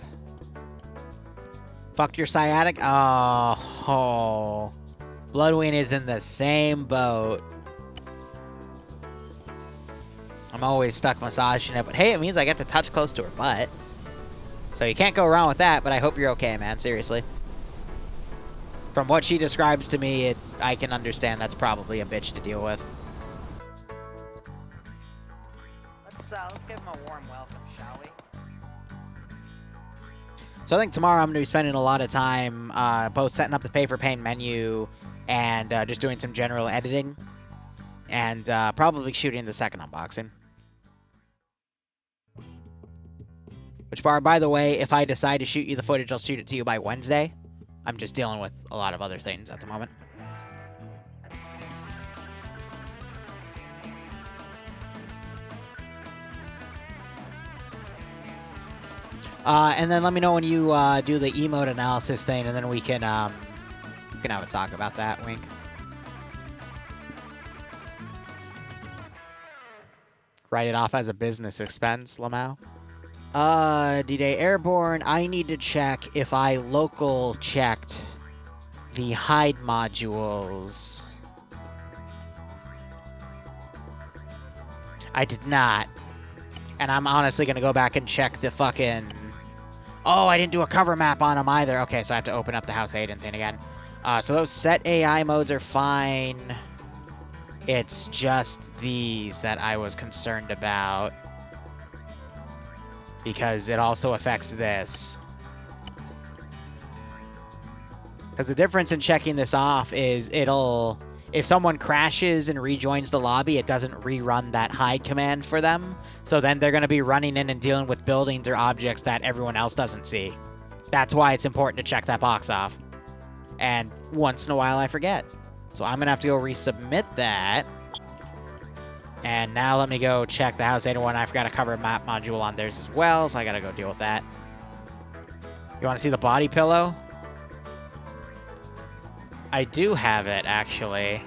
Fuck your sciatic? Oh. Bloodwing is in the same boat. I'm always stuck massaging it, but hey, it means I get to touch close to her butt. So you can't go wrong with that, but I hope you're okay, man, seriously. From what she describes to me, I can understand that's probably a bitch to deal with. Let's give him a warm welcome, shall we? So I think tomorrow I'm going to be spending a lot of time both setting up the pay-for-pain menu and just doing some general editing. And probably shooting the second unboxing. Which, by the way, if I decide to shoot you the footage, I'll shoot it to you by Wednesday. I'm just dealing with a lot of other things at the moment. And then let me know when you do the emote analysis thing, and then we can have a talk about that. Wink. Write it off as a business expense, Lamau. D-Day Airborne, I need to check if I local checked the hide modules. I did not. And I'm honestly going to go back and check the fucking... Oh, I didn't do a cover map on them either. Okay, so I have to open up the House Hayden thing again. So those set AI modes are fine. It's just these that I was concerned about. Because it also affects this. Because the difference in checking this off is it'll... If someone crashes and rejoins the lobby, it doesn't rerun that hide command for them. So then they're going to be running in and dealing with buildings or objects that everyone else doesn't see. That's why it's important to check that box off. And once in a while, I forget. So I'm going to have to go resubmit that. And now let me go check the House 801. I forgot to cover a map module on theirs as well, so I got to go deal with that. You want to see the body pillow? I do have it, actually.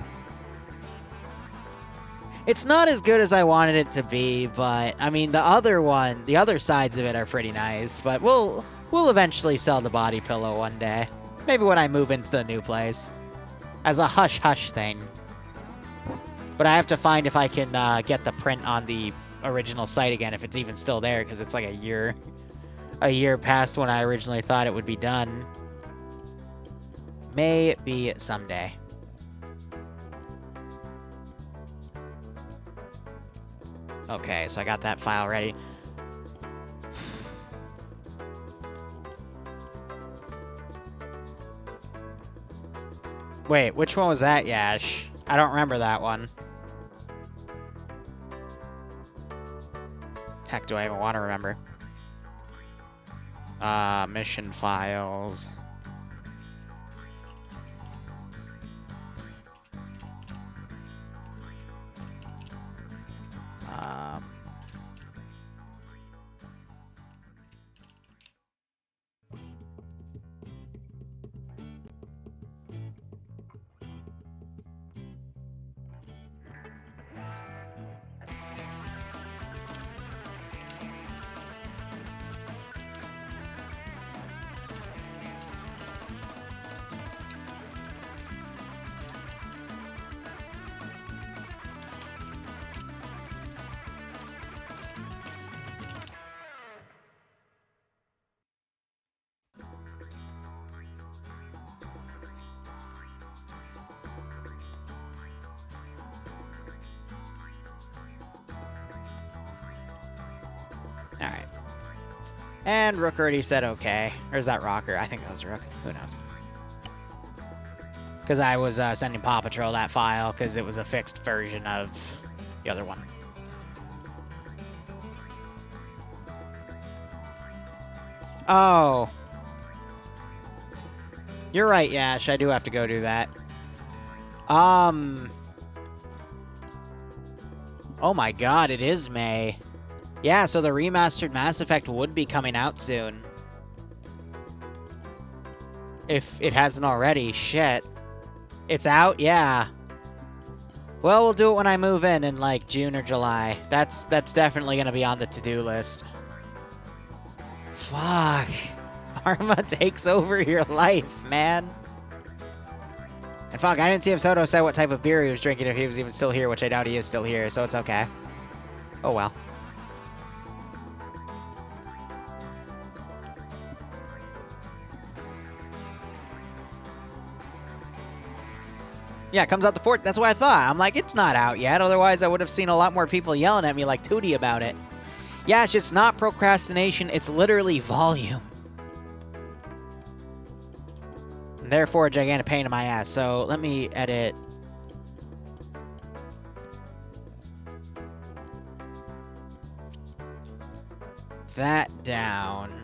It's not as good as I wanted it to be, but, I mean, the other sides of it are pretty nice, but we'll eventually sell the body pillow one day. Maybe when I move into the new place. As a hush-hush thing. But I have to find if I can get the print on the original site again, if it's even still there, because it's like a year past when I originally thought it would be done. May be someday. Okay, so I got that file ready. Wait, which one was that, Yash? I don't remember that one. Heck, do I even want to remember? Mission files. Alright. And Rook already said okay. Or is that Rocker? I think that was Rook. Who knows? Because I was sending Paw Patrol that file because it was a fixed version of the other one. Oh. You're right, Yash. I do have to go do that. Oh my god, it is May. Yeah, so the remastered Mass Effect would be coming out soon. If it hasn't already, shit. It's out? Yeah. Well, we'll do it when I move in like June or July. That's definitely gonna be on the to-do list. Fuck. Arma takes over your life, man. And fuck, I didn't see if Soto said what type of beer he was drinking, if he was even still here, which I doubt he is still here, so it's okay. Oh well. Yeah, it comes out the 4th. That's what I thought. I'm like, it's not out yet. Otherwise, I would have seen a lot more people yelling at me like Tootie about it. Yash, it's not procrastination. It's literally volume. And therefore, a gigantic pain in my ass. So let me edit. That down.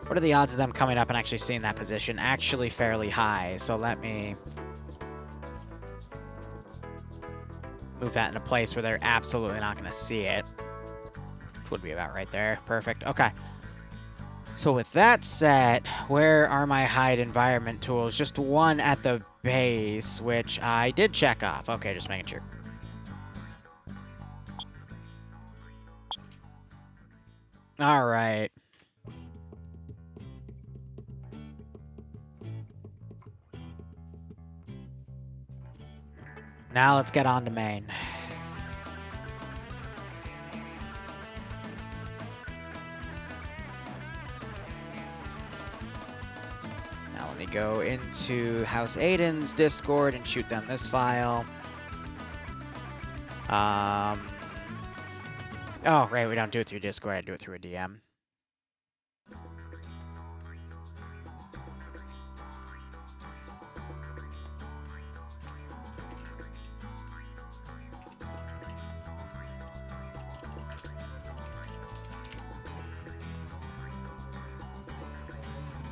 What are the odds of them coming up and actually seeing that position? Actually fairly high. So let me move that in a place where they're absolutely not going to see it. Which would be about right there. Perfect. Okay. So with that set, where are my hide environment tools? Just one at the base, which I did check off. Okay, just making sure. All right. Now let's get on to main. Now let me go into House Aiden's Discord and shoot them this file. Oh, right, we don't do it through Discord, I do it through a DM.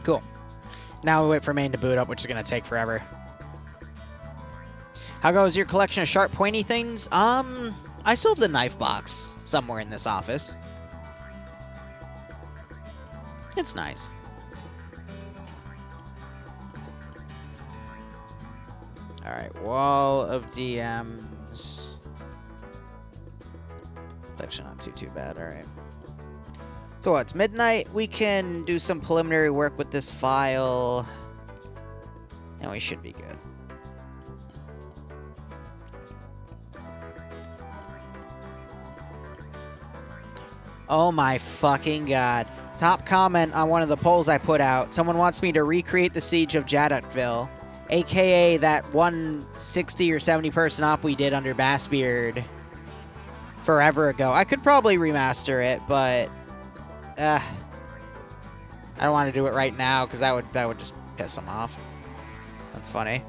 Cool. Now we wait for main to boot up, which is going to take forever. How goes your collection of sharp, pointy things? I still have the knife box somewhere in this office. It's nice. Alright, wall of DMs. Collection not too bad, alright. So it's midnight. We can do some preliminary work with this file. And we should be good. Oh my fucking god. Top comment on one of the polls I put out. Someone wants me to recreate the siege of Jaddockville. AKA that 160 or 70 person op we did under Bassbeard forever ago. I could probably remaster it, but I don't want to do it right now because that would just piss them off. That's funny.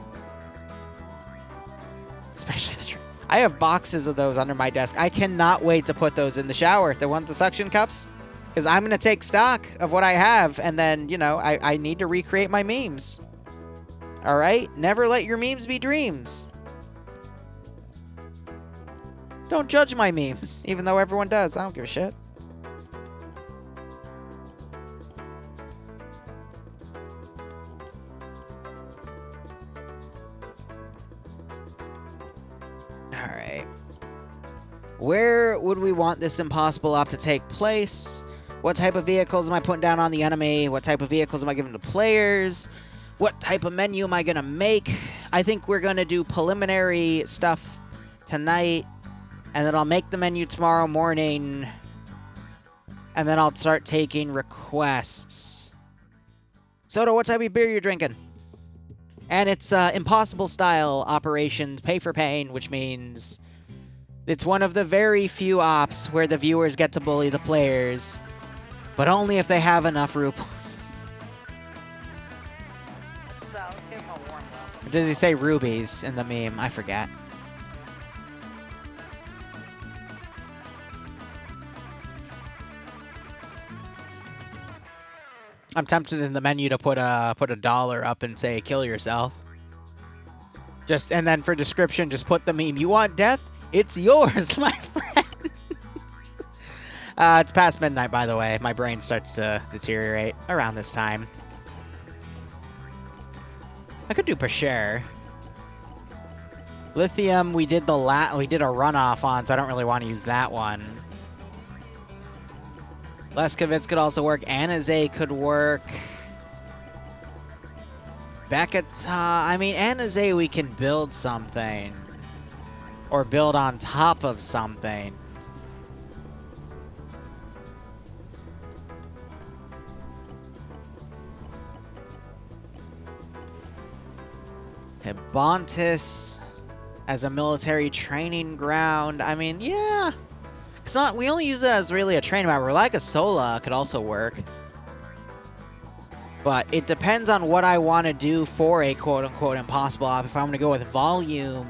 Especially the I have boxes of those under my desk. I cannot wait to put those in the shower. The ones, the suction cups. Because I'm going to take stock of what I have. And then, you know, I need to recreate my memes. All right? Never let your memes be dreams. Don't judge my memes. Even though everyone does. I don't give a shit. Alright. Where would we want this impossible op to take place? What type of vehicles am I putting down on the enemy? What type of vehicles am I giving to players? What type of menu am I going to make? I think we're going to do preliminary stuff tonight. And then I'll make the menu tomorrow morning. And then I'll start taking requests. Soda, what type of beer you're drinking? And it's impossible style operations, pay for pain, which means It's one of the very few ops where the viewers get to bully the players, but only if they have enough rubles. Let's give him a warm welcome. Or does he say rubies in the meme? I forget. I'm tempted in the menu to put a dollar up and say kill yourself. And then for description, just put the meme. You want death? It's yours, my friend. It's past midnight, by the way. My brain starts to deteriorate around this time. I could do per share. Lithium, we did a runoff on, so I don't really want to use that one. Leskovitz could also work. Anazay could work. Bekata, I mean, Anazay, we can build something. Or build on top of something. Hebontis as a military training ground. I mean, yeah. It's not. We only use it as really a training map. Relagasola could also work. But it depends on what I want to do for a quote-unquote impossible op. If I'm going to go with volume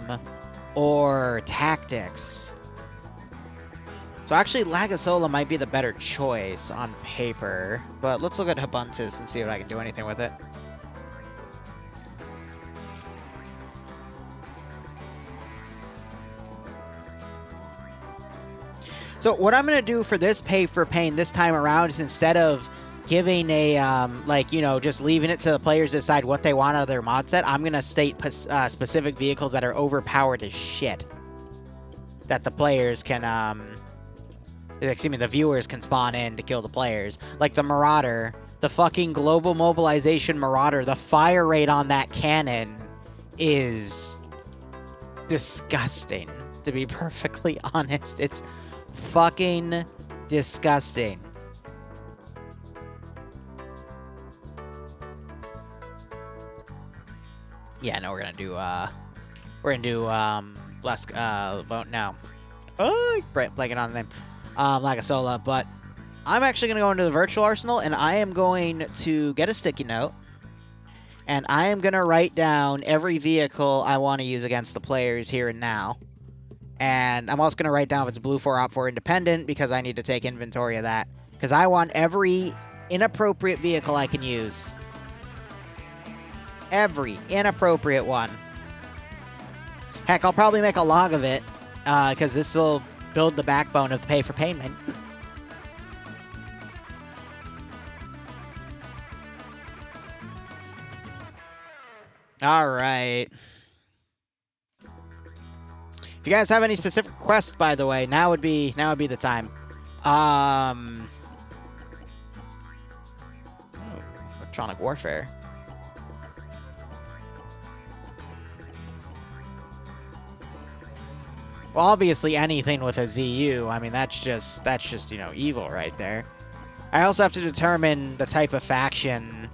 or tactics. So actually, Lagasola might be the better choice on paper. But let's look at Hebontis and see if I can do anything with it. So what I'm going to do for this pay for pain this time around is instead of giving a, just leaving it to the players to decide what they want out of their mod set, I'm going to state specific vehicles that are overpowered as shit. That the players can, the viewers can spawn in to kill the players. Like the Marauder, the fucking Global Mobilization Marauder, the fire rate on that cannon is disgusting, to be perfectly honest. It's fucking disgusting. Yeah, no, we're gonna do less vote now. Oh, blanking on the name. Lagasola, but I'm actually gonna go into the virtual arsenal and I am going to get a sticky note and I am gonna write down every vehicle I want to use against the players here and now. And I'm also going to write down if it's Blue 4 Op 4 Independent, because I need to take inventory of that. Because I want every inappropriate vehicle I can use. Every inappropriate one. Heck, I'll probably make a log of it, because this will build the backbone of the pay for payment. All right. If you guys have any specific quests, by the way, now would be the time. Electronic warfare. Well, obviously anything with a ZU. I mean, that's just evil right there. I also have to determine the type of faction.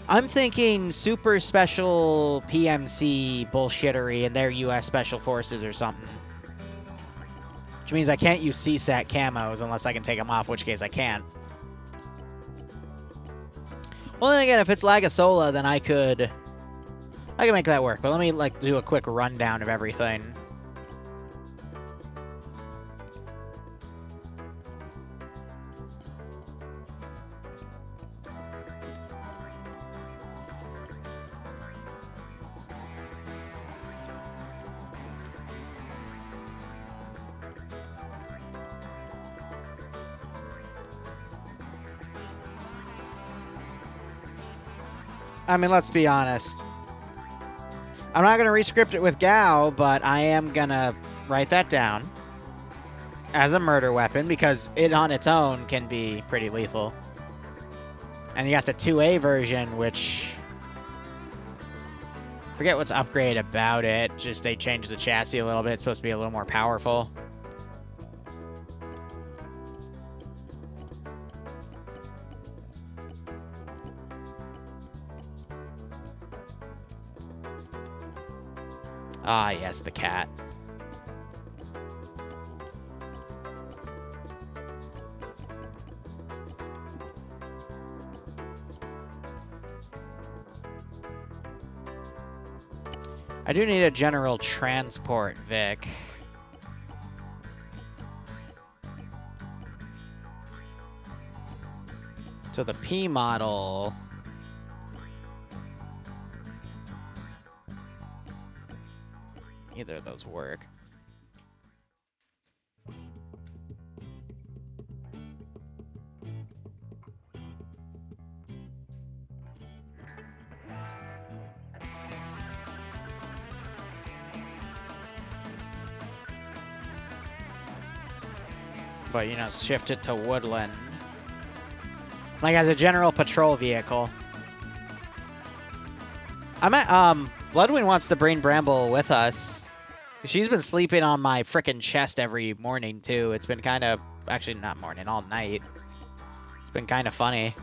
I'm thinking super special PMC bullshittery and their U.S. Special Forces or something. Which means I can't use CSAT camos unless I can take them off, which case I can't. Well, then again, if it's Lagasola, then I can make that work. But let me do a quick rundown of everything. I mean, let's be honest. I'm not going to rescript it with Gao, but I am going to write that down as a murder weapon because it on its own can be pretty lethal. And you got the 2A version, which... forget what's upgraded about it. Just they changed the chassis a little bit. It's supposed to be a little more powerful. Ah, yes, the cat. I do need a general transport, Vic. So the P model... Either of those work. But, you know, shift it to woodland. Like, as a general patrol vehicle. I'm at, Bloodwind wants to bring Bramble with us. She's been sleeping on my frickin' chest every morning, too. It's been kind of... Actually, not morning, all night. It's been kind of funny.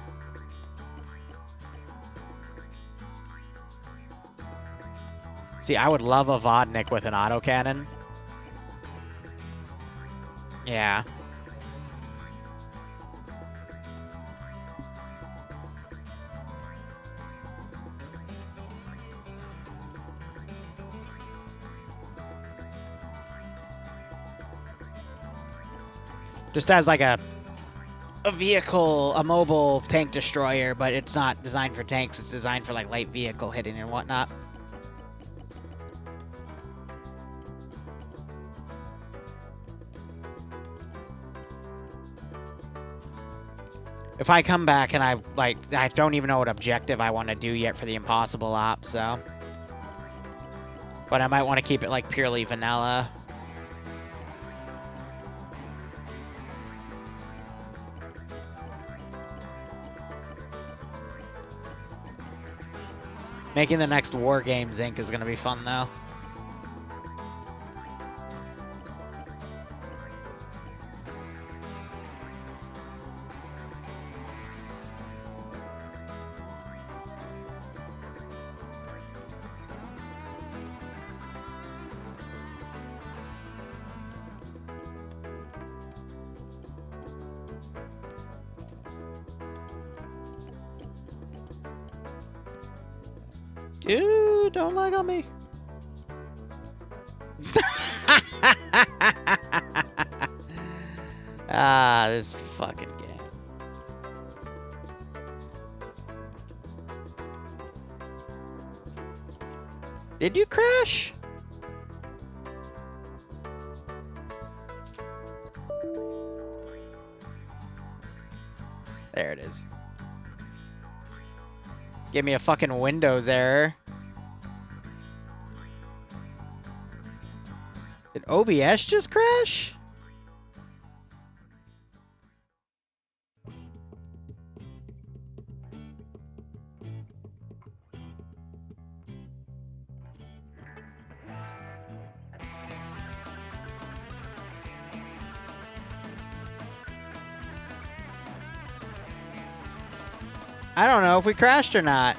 See, I would love a Vodnik with an autocannon. Yeah. Just as like a vehicle, a mobile tank destroyer, but it's not designed for tanks. It's designed for like light vehicle hitting and whatnot. If I come back and I don't even know what objective I want to do yet for the impossible op, so. But I might want to keep it like purely vanilla. Making the next War Games Inc. is going to be fun, though. Ew, don't lag on me. Ah, this fucking game. Did you crash? There it is. Give me a fucking Windows error. Did OBS just crash? I don't know if we crashed or not.